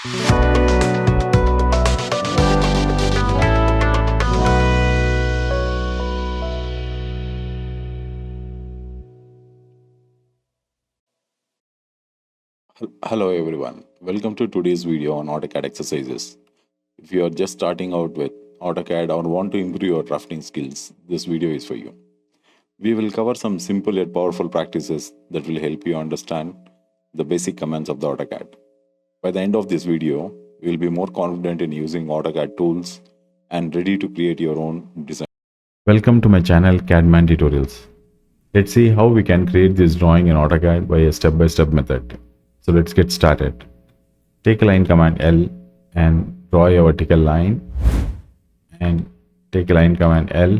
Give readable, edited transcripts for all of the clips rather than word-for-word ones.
Hello everyone, welcome to today's video on AutoCAD exercises. If you are just starting out with AutoCAD or want to improve your drafting skills, this video is for you. We will cover some simple yet powerful practices that will help you understand the basic commands of the AutoCAD. By the end of this video, you will be more confident in using AutoCAD tools and ready to create your own design. Welcome to my channel CADman Tutorials. Let's see how we can create this drawing in AutoCAD by a step-by-step method. So let's get started. Take a line command L and draw a vertical line, and take a line command L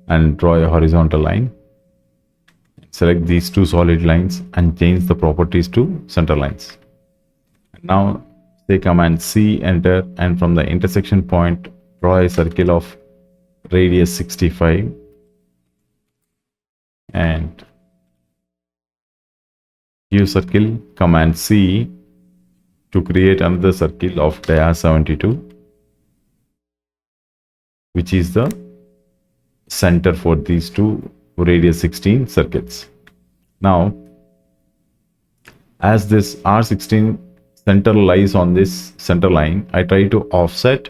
and draw a horizontal line. Select these two solid lines and change the properties to center lines. Now say command C, enter, and from the intersection point draw a circle of radius 65 and use circle command C to create another circle of dia 72, which is the center for these two radius 16 circuits. Now, as this R16 center lies on this center line, I try to offset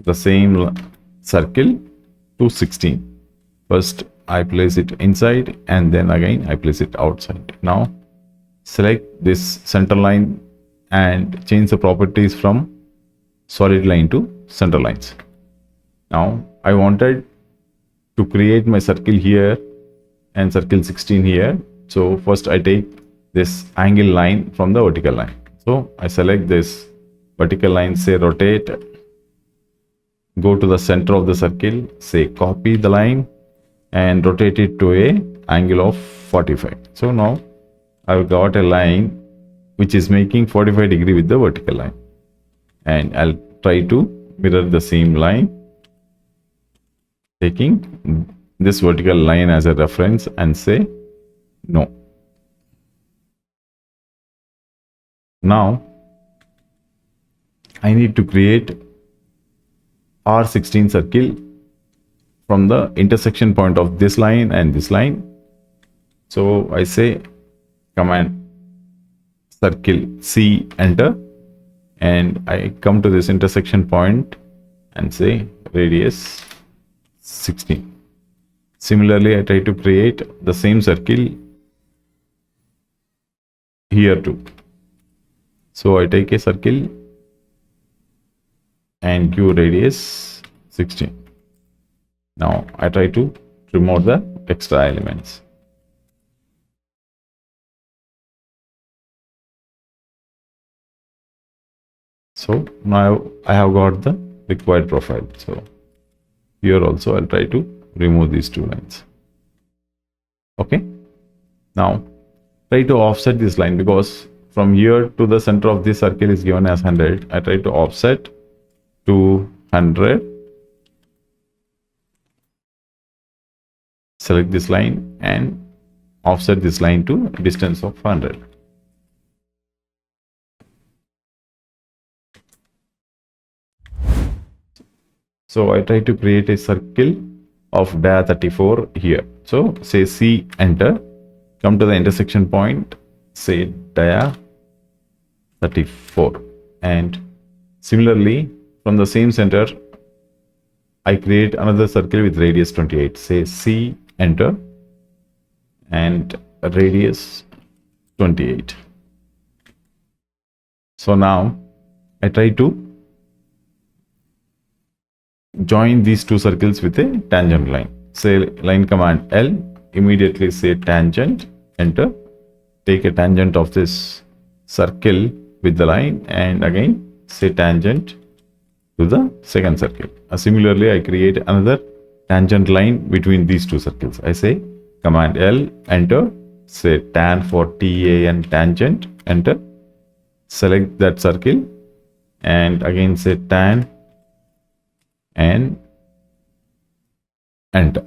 the same circle to 16. First, I place it inside and then again I place it outside. Now select this center line and change the properties from solid line to center lines. Now I wanted to create my circle here and circle 16 here. So first I take this angle line from the vertical line. So I select this vertical line, say rotate, go to the center of the circle, say copy the line and rotate it to a angle of 45. So now I've got a line which is making 45 degree with the vertical line, and I'll try to mirror the same line, taking this vertical line as a reference and say no. Now I need to create R16 circle from the intersection point of this line and this line. So I say command circle C, enter, and I come to this intersection point and say radius 16. Similarly, I try to create the same circle here too. So I take a circle and give radius 16. Now I try to remove the extra elements. So now I have got the required profile. So here also I'll try to remove these two lines. Okay. Now try to offset this line, because from here to the center of this circle is given as 100. I try to offset to 100. Select this line and offset this line to a distance of 100. So I try to create a circle of dia 34 here. So say C, enter, come to the intersection point, say dia 34, and similarly from the same center I create another circle with radius 28. Say C, enter, and radius 28. So now I try to join these two circles with a tangent line. Say line command L, immediately say tangent, enter, take a tangent of this circle with the line and again say tangent to the second circle. Similarly, I create another tangent line between these two circles. I say command L, enter, say tan for TA and tangent, enter, select that circle and again say tan and enter.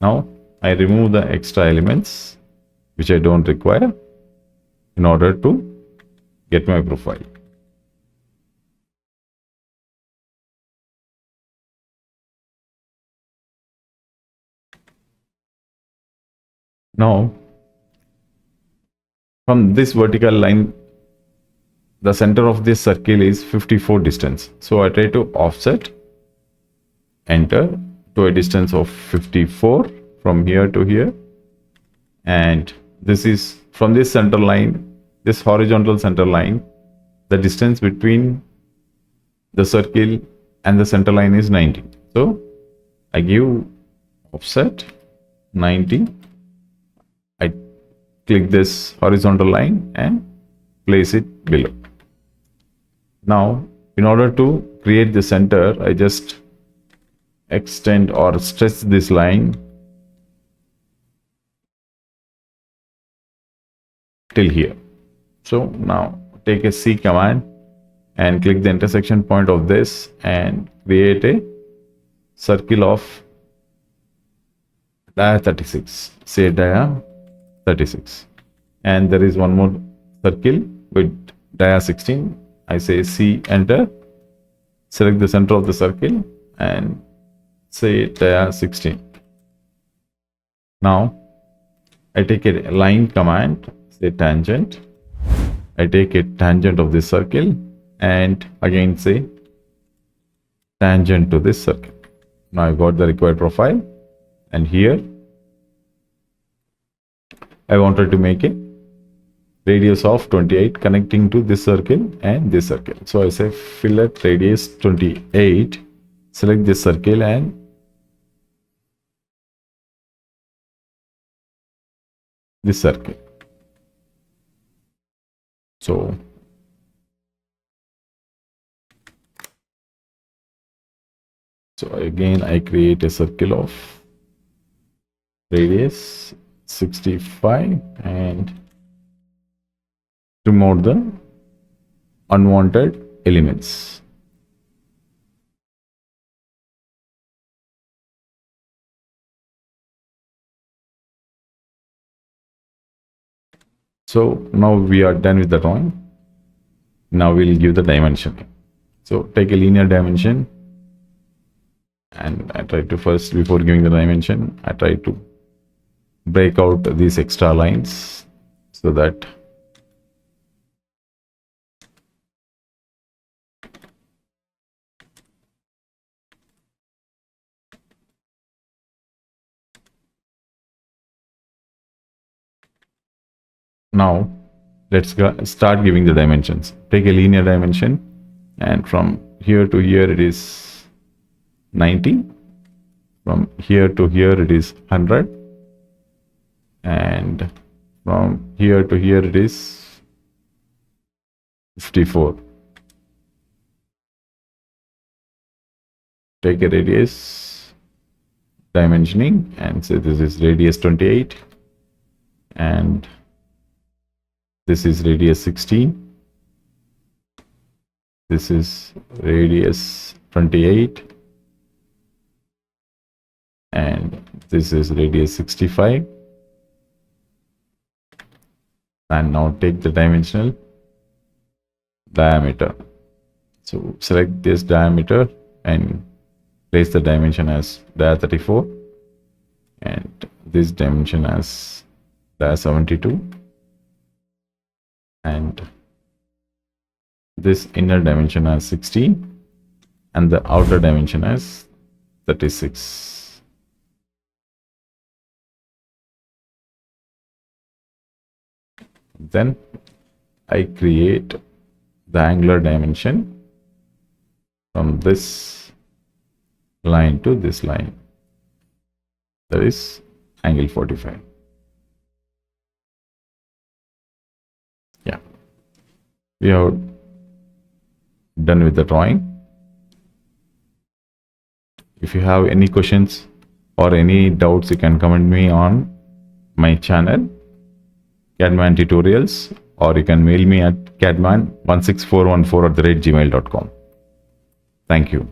Now I remove the extra elements which I don't require in order to get my profile. Now, from this vertical line, the center of this circle is 54 distance. So I try to offset, enter to a distance of 54 from here to here. And this is from this center line, this horizontal center line, the distance between the circle and the center line is 90. So I give offset 90. I click this horizontal line and place it below. Now, in order to create the center, I just extend or stretch this line till here. So now take a C command and click the intersection point of this and create a circle of dia 36. Say dia 36. And there is one more circle with dia 16. I say C, enter, select the center of the circle and say dia 16. Now I take a line command, say tangent. I take a tangent of this circle and again say tangent to this circle. Now I got the required profile, and here I wanted to make a radius of 28 connecting to this circle and this circle. So I say fillet radius 28, select this circle and this circle. So again I create a circle of radius 65 and remove the unwanted elements. So now we are done with the drawing. Now we'll give the dimension. So take a linear dimension, and I try to first, before giving the dimension, I try to break out these extra lines so that now let's start giving the dimensions. Take a linear dimension, and from here to here it is 90, from here to here it is 100, and from here to here it is 54. Take a radius dimensioning and say this is radius 28 and this is radius 16, this is radius 28 and this is radius 65. And now take the dimensional diameter. So select this diameter and place the dimension as dia 34 and this dimension as dia 72 and this inner dimension as 16 and the outer dimension as 36. Then I create the angular dimension from this line to this line, that is angle 45. Yeah, we have done with the drawing. If you have any questions or any doubts, you can comment me on my channel Cadman Tutorials, or you can mail me at cadman16414@gmail.com. Thank you.